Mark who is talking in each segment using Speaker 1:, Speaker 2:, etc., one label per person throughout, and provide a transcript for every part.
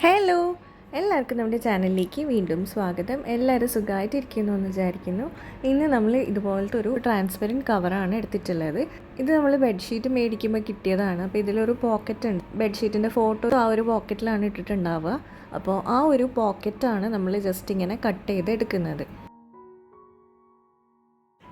Speaker 1: Hello, എല്ലാവർക്കും നമ്മുടെ ചാനലിലേക്ക് വീണ്ടും സ്വാഗതം. എല്ലാവരും സുഖമായിട്ടിരിക്കുന്നു എന്ന് വിചാരിക്കുന്നു. ഇന്ന് നമ്മൾ ഇതുപോലത്തെ ഒരു ട്രാൻസ്പെറൻറ്റ് കവറാണ് എടുത്തിട്ടുള്ളത്. ഇത് നമ്മൾ ബെഡ്ഷീറ്റ് മേടിക്കുമ്പോൾ കിട്ടിയതാണ്. അപ്പോൾ ഇതിലൊരു പോക്കറ്റ് ഉണ്ട്. ബെഡ്ഷീറ്റിൻ്റെ ഫോട്ടോ ആ ഒരു പോക്കറ്റിലാണ് ഇട്ടിട്ടുണ്ടാവുക. അപ്പോൾ ആ ഒരു പോക്കറ്റാണ് നമ്മൾ ജസ്റ്റ് ഇങ്ങനെ കട്ട് ചെയ്ത് എടുക്കുന്നത്.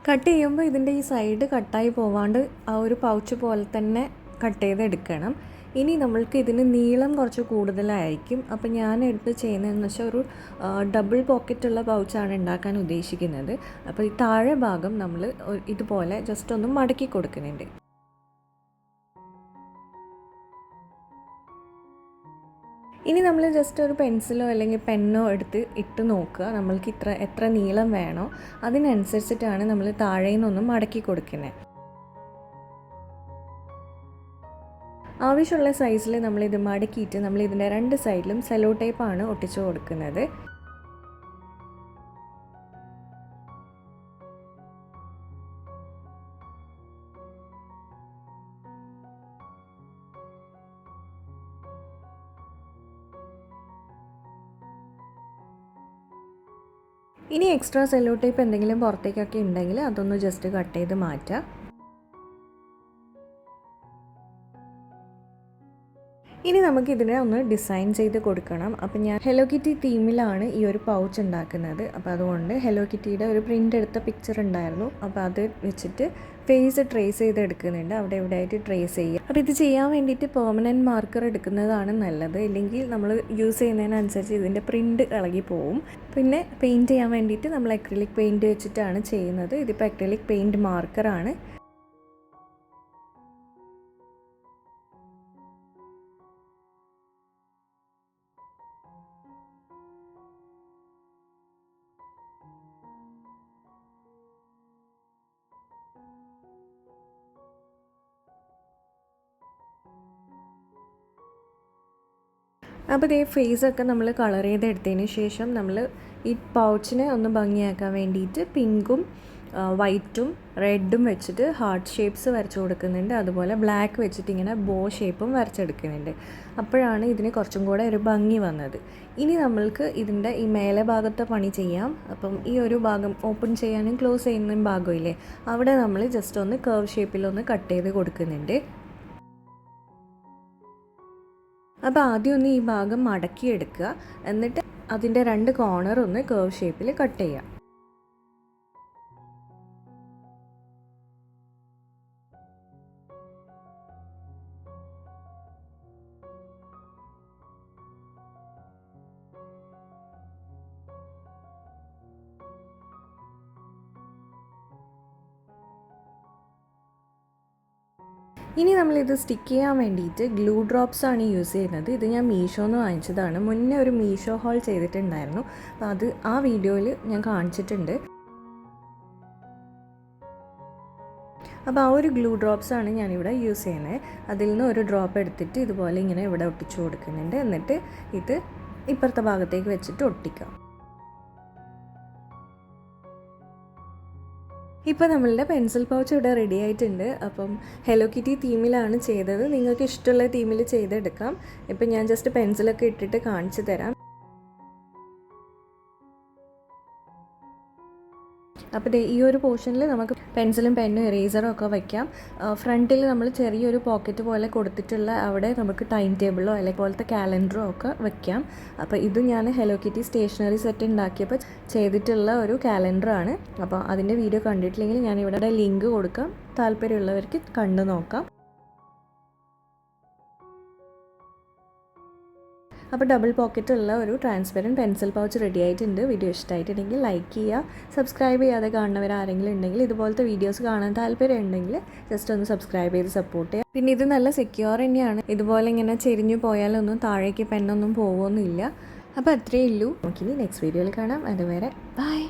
Speaker 1: കട്ട് ചെയ്യുമ്പോൾ ഇതിൻ്റെ ഈ സൈഡ് കട്ടായി പോവാണ്ട് ആ ഒരു പൗച്ച് പോലെ തന്നെ കട്ട് ചെയ്ത് എടുക്കണം. ഇനി നമ്മൾക്ക് ഇതിന് നീളം കുറച്ച് കൂടുതലായിരിക്കും. അപ്പോൾ ഞാൻ എടുത്ത് ചെയ്യുന്നതെന്ന് വെച്ചാൽ ഒരു ഡബിൾ പോക്കറ്റുള്ള പൗച്ചാണ് ഉണ്ടാക്കാൻ ഉദ്ദേശിക്കുന്നത്. അപ്പോൾ ഈ താഴെ ഭാഗം നമ്മൾ ഇതുപോലെ ജസ്റ്റ് ഒന്ന് മടക്കി കൊടുക്കുന്നുണ്ട്. ഇനി നമ്മൾ ജസ്റ്റ് ഒരു പെൻസിലോ അല്ലെങ്കിൽ പെന്നോ എടുത്ത് ഇട്ട് നോക്കുക. നമ്മൾക്ക് എത്ര നീളം വേണോ അതിനനുസരിച്ചിട്ടാണ് നമ്മൾ താഴെ നിന്നൊന്ന് മടക്കി കൊടുക്കുന്നത്. ആവശ്യമുള്ള സൈസിൽ നമ്മളിത് മടക്കിയിട്ട് ഇതിൻ്റെ രണ്ട് സൈഡിലും സെല്ലോ ടേപ്പാണ് ഒട്ടിച്ചു കൊടുക്കുന്നത്. ഇനി എക്സ്ട്രാ സെല്ലോ ടേപ്പ് എന്തെങ്കിലും പുറത്തേക്കൊക്കെ ഉണ്ടെങ്കിൽ അതൊന്ന് ജസ്റ്റ് കട്ട് ചെയ്ത് മാറ്റാം. ഇനി നമുക്കിതിനെ ഒന്ന് ഡിസൈൻ ചെയ്ത് കൊടുക്കണം. അപ്പോൾ ഞാൻ ഹെലോ കിറ്റി തീമിലാണ് ഈ ഒരു പൗച്ച് ഉണ്ടാക്കുന്നത്. അപ്പോൾ അതുകൊണ്ട് ഹെലോ കിറ്റിയുടെ ഒരു പ്രിൻ്റ് എടുത്ത പിക്ചർ ഉണ്ടായിരുന്നു. അപ്പോൾ അത് വെച്ചിട്ട് ഫേസ് ട്രേസ് ചെയ്ത് എടുക്കുന്നുണ്ട്. അവിടെ എവിടെയായിട്ട് ട്രേസ് ചെയ്യുക. അപ്പോൾ ഇത് ചെയ്യാൻ വേണ്ടിയിട്ട് പെർമനൻറ്റ് മാർക്കർ എടുക്കുന്നതാണ് നല്ലത്. ഇല്ലെങ്കിൽ നമ്മൾ യൂസ് ചെയ്യുന്നതിനനുസരിച്ച് ഇതിൻ്റെ പ്രിൻ്റ് ഇളകി പോവും. പിന്നെ പെയിൻറ്റ് ചെയ്യാൻ വേണ്ടിയിട്ട് നമ്മൾ അക്രിലിക് പെയിൻറ്റ് വെച്ചിട്ടാണ് ചെയ്യുന്നത്. ഇതിപ്പോൾ അക്രിലിക് പെയിൻറ്റ് മാർക്കറാണ്. അപ്പോൾ ഈ ഫേസൊക്കെ നമ്മൾ കളർ ചെയ്തെടുത്തതിന് ശേഷം നമ്മൾ ഈ പൗച്ചിനെ ഒന്ന് ഭംഗിയാക്കാൻ വേണ്ടിയിട്ട് പിങ്കും വൈറ്റും റെഡും വെച്ചിട്ട് ഹാർട്ട് ഷേപ്സ് വരച്ച് കൊടുക്കുന്നുണ്ട്. അതുപോലെ ബ്ലാക്ക് വെച്ചിട്ട് ഇങ്ങനെ ബോ ഷേപ്പും വരച്ചെടുക്കുന്നുണ്ട്. അപ്പോഴാണ് ഇതിന് കുറച്ചും കൂടെ ഒരു ഭംഗി വന്നത്. ഇനി നമ്മൾക്ക് ഇതിൻ്റെ ഈ മേലെ ഭാഗത്തെ പണി ചെയ്യാം. അപ്പം ഈ ഒരു ഭാഗം ഓപ്പൺ ചെയ്യാനും ക്ലോസ് ചെയ്യുന്ന ഭാഗമില്ലേ, അവിടെ നമ്മൾ ജസ്റ്റ് ഒന്ന് കർവ് ഷേപ്പിലൊന്ന് കട്ട് ചെയ്ത് കൊടുക്കുന്നുണ്ട്. അപ്പോൾ ആദ്യം ഒന്ന് ഈ ഭാഗം മടക്കിയെടുക്കുക. എന്നിട്ട് അതിൻ്റെ രണ്ട് കോർണർ ഒന്ന് കർവ് ഷേപ്പിൽ കട്ട് ചെയ്യുക. ഇനി നമ്മളിത് സ്റ്റിക്ക് ചെയ്യാൻ വേണ്ടിയിട്ട് ഗ്ലൂ ഡ്രോപ്സ് ആണ് യൂസ് ചെയ്യുന്നത്. ഇത് ഞാൻ മീഷോന്ന് വാങ്ങിച്ചതാണ്. മുന്നേ ഒരു മീഷോ ഹോൾ ചെയ്തിട്ടുണ്ടായിരുന്നു. അപ്പോൾ അത് ആ വീഡിയോയിൽ ഞാൻ കാണിച്ചിട്ടുണ്ട്. അപ്പോൾ ആ ഒരു ഗ്ലൂ ഡ്രോപ്സ് ആണ് ഞാനിവിടെ യൂസ് ചെയ്യുന്നത്. അതിൽ നിന്ന് ഒരു ഡ്രോപ്പ് എടുത്തിട്ട് ഇതുപോലെ ഇങ്ങനെ ഇവിടെ ഒട്ടിച്ചു കൊടുക്കുന്നുണ്ട്. എന്നിട്ട് ഇത് ഇപ്പുറത്തെ ഭാഗത്തേക്ക് വെച്ചിട്ട് ഒട്ടിക്കാം. ഇപ്പോൾ നമ്മളുടെ പെൻസിൽ പൗച്ച് ഇവിടെ റെഡി ആയിട്ടുണ്ട്. അപ്പം ഹെലോ കിറ്റി തീമിലാണ് ചെയ്തത്. നിങ്ങൾക്ക് ഇഷ്ടമുള്ള തീമിൽ ചെയ്തെടുക്കാം. ഇപ്പം ഞാൻ ജസ്റ്റ് പെൻസിലൊക്കെ ഇട്ടിട്ട് കാണിച്ചു തരാം. അപ്പോൾ ഈ ഒരു പോർഷനിൽ നമുക്ക് പെൻസിലും പെന്നും ഇറേസറും ഒക്കെ വയ്ക്കാം. ഫ്രണ്ടിൽ നമ്മൾ ചെറിയൊരു പോക്കറ്റ് പോലെ കൊടുത്തിട്ടുള്ള അവിടെ നമുക്ക് ടൈം ടേബിളോ അല്ലെങ്കിൽ പോലത്തെ കാലണ്ടറോ ഒക്കെ വയ്ക്കാം. അപ്പോൾ ഇത് ഞാൻ ഹെലോ കിറ്റി സ്റ്റേഷനറി സെറ്റ് ഉണ്ടാക്കിയപ്പോൾ ചെയ്തിട്ടുള്ള ഒരു കാലണ്ടറാണ്. അപ്പോൾ അതിൻ്റെ വീഡിയോ കണ്ടിട്ടില്ലെങ്കിൽ ഞാനിവിടെ ലിങ്ക് കൊടുക്കാം. താല്പര്യമുള്ളവർക്ക് കണ്ടു നോക്കാം. അപ്പോൾ ഡബിൾ പോക്കറ്റുള്ള ഒരു ട്രാൻസ്പെറൻറ്റ് പെൻസിൽ പൗച്ച് റെഡി ആയിട്ടുണ്ട്. വീഡിയോ ഇഷ്ടമായിട്ടുണ്ടെങ്കിൽ ലൈക്ക് ചെയ്യുക. സബ്സ്ക്രൈബ് ചെയ്യാതെ കാണുന്നവർ ആരെങ്കിലും ഉണ്ടെങ്കിൽ ഇതുപോലത്തെ വീഡിയോസ് കാണാൻ താല്പര്യം ഉണ്ടെങ്കിൽ ജസ്റ്റ് ഒന്ന് സബ്സ്ക്രൈബ് ചെയ്ത് സപ്പോർട്ട് ചെയ്യുക. പിന്നെ ഇത് നല്ല സെക്യൂർ തന്നെയാണ്. ഇതുപോലെ ഇങ്ങനെ ചെരിഞ്ഞു പോയാലൊന്നും താഴേക്ക് പെന്നൊന്നും പോകുമൊന്നുമില്ല. അപ്പോൾ അത്രയേ ഉള്ളൂ. നമുക്കിനി നെക്സ്റ്റ് വീഡിയോയിൽ കാണാം. അതുവരെ ബൈ.